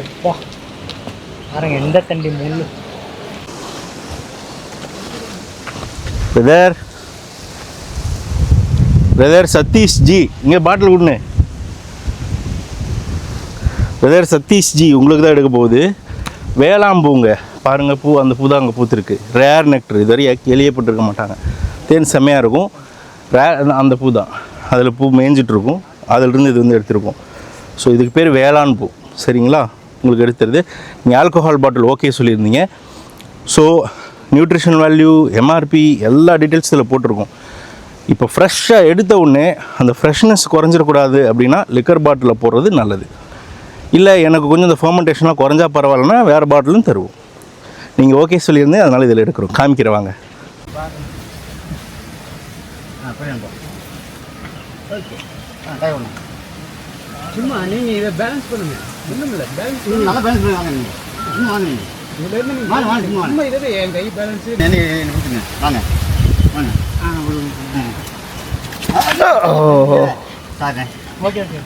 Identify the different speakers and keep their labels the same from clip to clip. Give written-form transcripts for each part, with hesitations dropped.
Speaker 1: அப்பா பாருங்க எந்த தண்டி முள்.
Speaker 2: பிரதர் சதீஷ் ஜி இங்கே பாட்டில் கொடுங்க. பிரதர் சதீஷ் ஜி உங்களுக்கு தான் எடுக்க போகுது. வேளாம்பூங்க பாருங்கள், பூ அந்த பூ தான் அங்கே பூத்துருக்கு. ரேர் நெக்டர், இது வரை எளியப்பட்டிருக்க மாட்டாங்க. தேன் செம்மையாக இருக்கும். அந்த பூ தான், அதில் பூ மேய்ஞ்சிட்ருக்கும், அதிலிருந்து இது வந்து எடுத்துருக்கோம். ஸோ இதுக்கு பேர் வேளாண் பூ. சரிங்களா, உங்களுக்கு எடுத்துருது. நீங்கள் ஆல்கோஹால் பாட்டில் ஓகே சொல்லியிருந்தீங்க. ஸோ நியூட்ரிஷன் வேல்யூ, எம்ஆர்பி எல்லா டீட்டெயில்ஸ் இதில் போட்டிருக்கோம். இப்போ ஃப்ரெஷ்ஷாக எடுத்த உடனே அந்த ஃப்ரெஷ்னஸ் குறைஞ்சிடக்கூடாது அப்படின்னா லிக்கர் பாட்டிலில் போடுறது நல்லது. இல்லை எனக்கு கொஞ்சம் இந்த ஃபர்மெண்டேஷன்லாம் குறைஞ்சா பரவாயில்லன்னா வேறு பாட்டிலும் தருவோம். நீங்கள் ஓகே சொல்லியிருந்தேன், அதனால் இதில் எடுக்கிறோம். காமிக்கிறவாங்க.
Speaker 1: சும்மா நீங்கள் இதை பேலன்ஸ் பண்ணுங்க. ஒன்றும் இல்லை, பேலன்ஸ் நல்லா பேலன்ஸ் பண்ணி வாங்க. நீங்கள் வாங்க, சும்மா இதை என் கை பேலன்ஸு வாங்க வாங்க. ஓகே ஓகே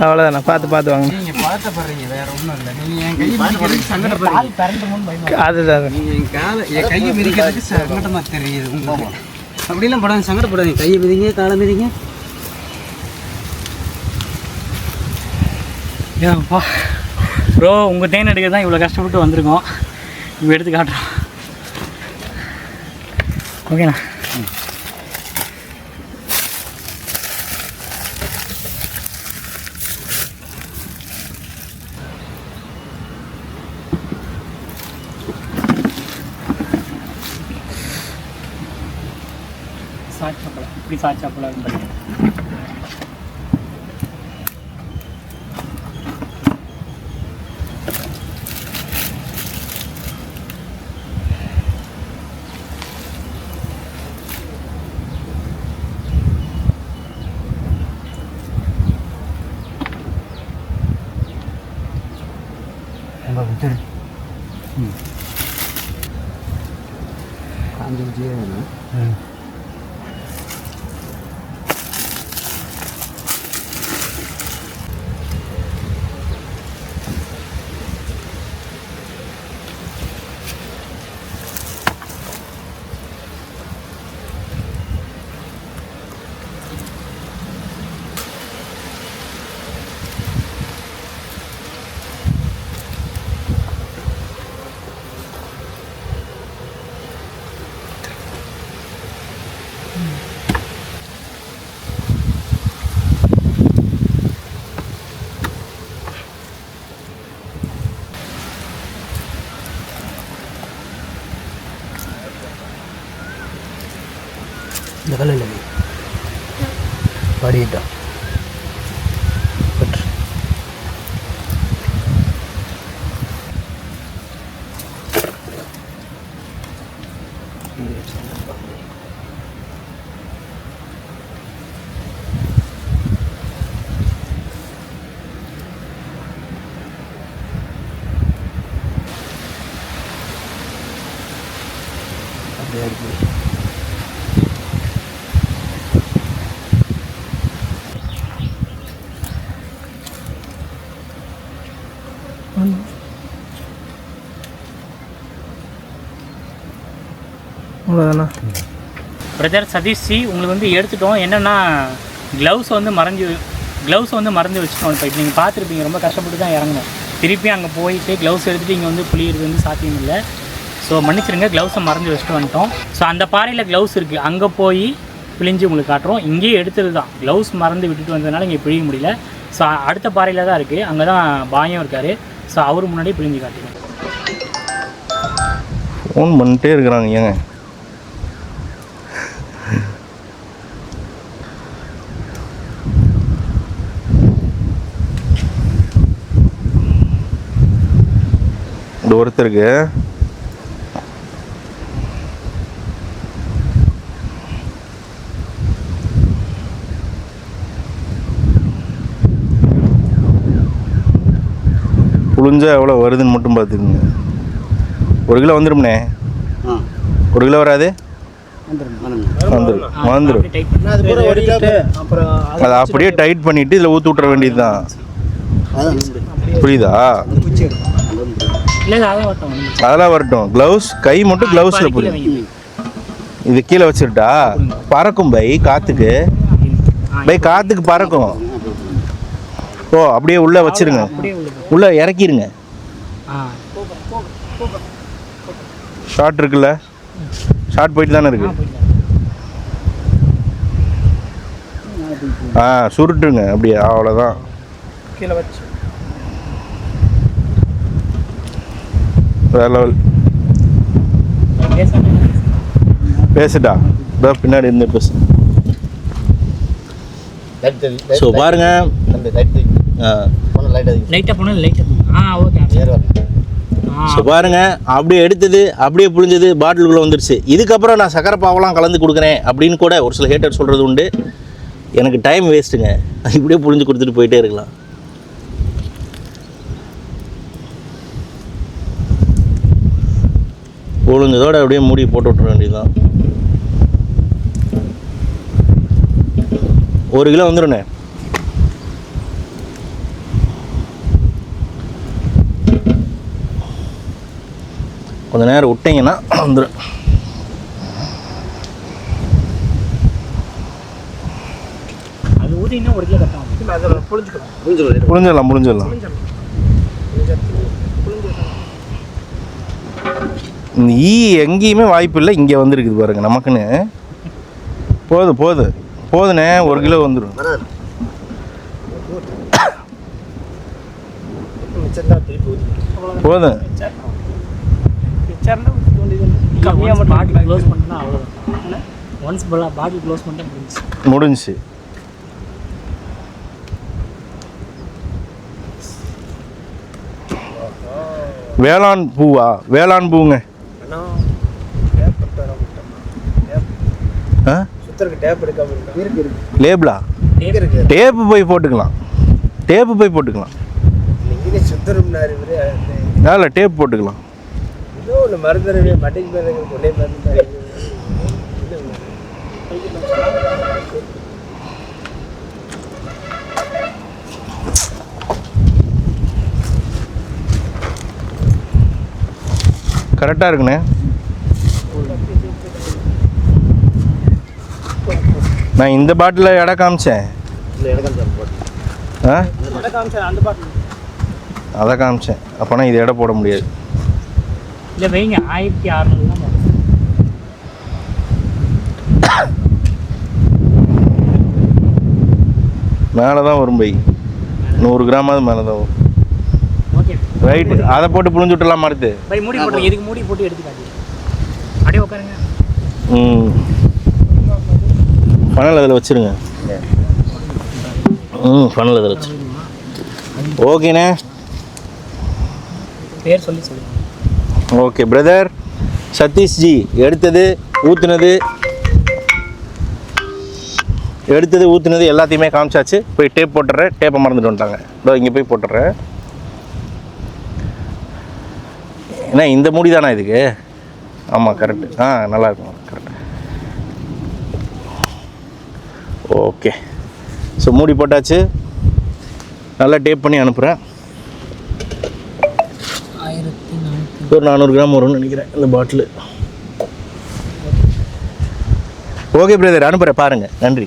Speaker 3: அவ்வளோதாண்ணா. பார்த்து வாங்க.
Speaker 1: நீங்கள் பதட்டப்படுறீங்க, வேறு ஒன்றும் இல்லை. நீங்கள் என் கை மிதிக்கிறதுக்கு சங்கடப்படுறீங்க.
Speaker 3: அதுதான்
Speaker 1: நீங்கள் என் கையை மிதிக்கிறதுக்கு சங்கடமாக தெரியுது உங்களுக்கு. அப்படிலாம் படம் சங்கடப்படாதீங்க. கையை மிதிங்க, காலை மிதிங்க. ஏப்பா ப்ரோ, உங்கள் தேன் எடுக்க தான் இவ்வளோ கஷ்டப்பட்டு வந்திருக்கோம். இப்போ எடுத்து காட்டுறோம். ஓகேண்ணா. சாச்சாப்பழம் இப்படி சாச்சாப்பழம் பண்ணுங்க. இந்த கல்லில் படிட்டா அப்படியே இருக்கு.
Speaker 3: அவ்வளோதாண்ணா.
Speaker 1: பிரதர் சதீஷ் ஜி, உங்களுக்கு வந்து எடுத்துட்டோம். என்னென்னா க்ளவுஸ் வந்து மறந்து வச்சுட்டோம். இப்போ நீங்கள் பார்த்துருப்பீங்க, ரொம்ப கஷ்டப்பட்டு தான் இறங்கணும். திருப்பி அங்கே போயிட்டு க்ளவுஸ் எடுத்துகிட்டு இங்கே வந்து புளியறது வந்து சாத்தியம் இல்லை. ஸோ மன்னிச்சிருங்க, க்ளவுஸை மறந்து வச்சுட்டு வந்துட்டோம். ஸோ அந்த பாறையில் க்ளவுஸ் இருக்குது, அங்கே போய் பிழிஞ்சு உங்களுக்கு காட்டுறோம். இங்கேயே எடுத்தது தான், க்ளவுஸ் மறந்து விட்டுட்டு வந்ததுனால இங்கே பிழிய முடியல. ஸோ அடுத்த பாறையில் தான் இருக்குது, அங்கே தான் பாயம் இருக்கார். ஸோ அவர் முன்னாடி பிழிஞ்சு காட்டுறோம்.
Speaker 2: ஃபோன் பண்ணிட்டே இருக்கிறாங்க. ஏங்க இந்த ஒருத்தருக்கு புழிஞ்சா எவ்வளோ வருதுன்னு மட்டும் பார்த்துக்குங்க. 1 கிலோ வந்துடும்ண்ணே. 1 கிலோ வராது, வந்துடும். அதை அப்படியே டைட் பண்ணிவிட்டு இதில் ஊற்றி விட்ற வேண்டியது தான். புரியுதா?
Speaker 1: இல்லை அதான் வட்டம்
Speaker 2: அதெல்லாம் வரட்டும். க்ளவுஸ் கை மட்டும் க்ளவுஸில் புரியும். இது கீழே வச்சுருட்டா பறக்கும் பை, காற்றுக்கு பை, காற்றுக்கு பறக்கும். ஓ அப்படியே உள்ளே வச்சிருங்க, உள்ளே இறக்கிடுங்க. ஷார்ட் இருக்குல்ல, ஷார்ட் போயிட்டு தானே இருக்கு. சுருட்டுங்க அப்படியே, அவ்வளோதான்.
Speaker 3: கீழே வச்சு
Speaker 2: வேற லெவல். பேசுடா, பின்னாடி இருந்து பேசு. ஸோ பாருங்க, ஸோ பாருங்க, அப்படியே எடுத்தது அப்படியே புழிஞ்சது பாட்டிலுக்குள்ளே வந்துருச்சு. இதுக்கப்புறம் நான் சக்கரை பாவெல்லாம் கலந்து கொடுக்குறேன் அப்படின்னு கூட ஒரு சில ஹேட்டர் சொல்கிறது உண்டு. எனக்கு டைம் வேஸ்ட்டுங்க, இப்படியே புழிஞ்சு கொடுத்துட்டு போயிட்டே இருக்கலாம். புழிஞ்சதோடு அப்படியே மூடி போட்டு விட்ற வேண்டியதுதான். 1 கிலோ வந்துடுண்ணே. கொஞ்ச நேரம் விட்டிங்கன்னா வந்துடும்.
Speaker 1: அது ஊற்றிங்கன்னா 1 கிலோ கட்டாகும்.
Speaker 2: புழிஞ்சிடலாம். இந்த ஈ எங்கேயுமே வாய்ப்பு இல்லை, இங்கே வந்துருக்குது பாருங்க நமக்குன்னு. போதுண்ணே, 1 கிலோ வந்துடும். போதும்.
Speaker 1: கம்மியாக மட்டும் பாட்டில் க்ளோஸ் பண்ணிட்டா அவ்வளோதான். ஒன்ஸ் பாட்டில் க்ளோஸ் பண்ணிட்டா
Speaker 2: முடிஞ்சிச்சு. வேளாண் பூவா? வேளாண் பூங்க. லேபிளா? டேப்பு போய் போட்டுக்கலாம். இல்லை, டேப் போட்டுக்கலாம். கரெக்டாக இருக்குண்ணே. நான் இந்த பாட்டில் எடை காமிச்சேன். அதை காமிச்சேன். அப்போனா இது எடை போட முடியாது.
Speaker 1: இல்லை வைங்க, 1600 தான்.
Speaker 2: மேலே தான் வரும் பை, 100 கிராமாவது மேலே தான் வரும்.
Speaker 1: ஓகே
Speaker 2: ரைட்டு, அதை போட்டு புழிஞ்சு விட்டுலாம் மறுத்து
Speaker 1: பை. மூடி போட்டு எதுக்கு மூடி போட்டு எடுத்துக்காது. அப்படியே உட்காருங்க.
Speaker 2: ஃபனல் அதில் வச்சுருங்க. ஃபனல் அதில் வச்சு. ஓகேண்ணே,
Speaker 1: பேர் சொல்லி சொல்லுங்கள்.
Speaker 2: Okay brother. சதீஷ்ஜி எடுத்தது ஊற்றுனது எல்லாத்தையுமே காமிச்சாச்சு. போய் டேப் போட்டுறேன். டேப்பை மறந்துட்டு வந்துட்டாங்க. இதோ இங்கே போய் போட்டுறேன். ஏன்னா இந்த மூடி தானே இதுக்கு? ஆமாம், கரெக்டு. நல்லாயிருக்கும், கரெக்டு. ஓகே, ஸோ மூடி போட்டாச்சு. நல்லா டேப் பண்ணி அனுப்புகிறேன். ஒரு 400 கிராம் வரும்னு நினைக்கிறேன் இந்த பாட்டிலு. ஓகே பிரதர், அனுப்புகிறேன், பாருங்கள். நன்றி.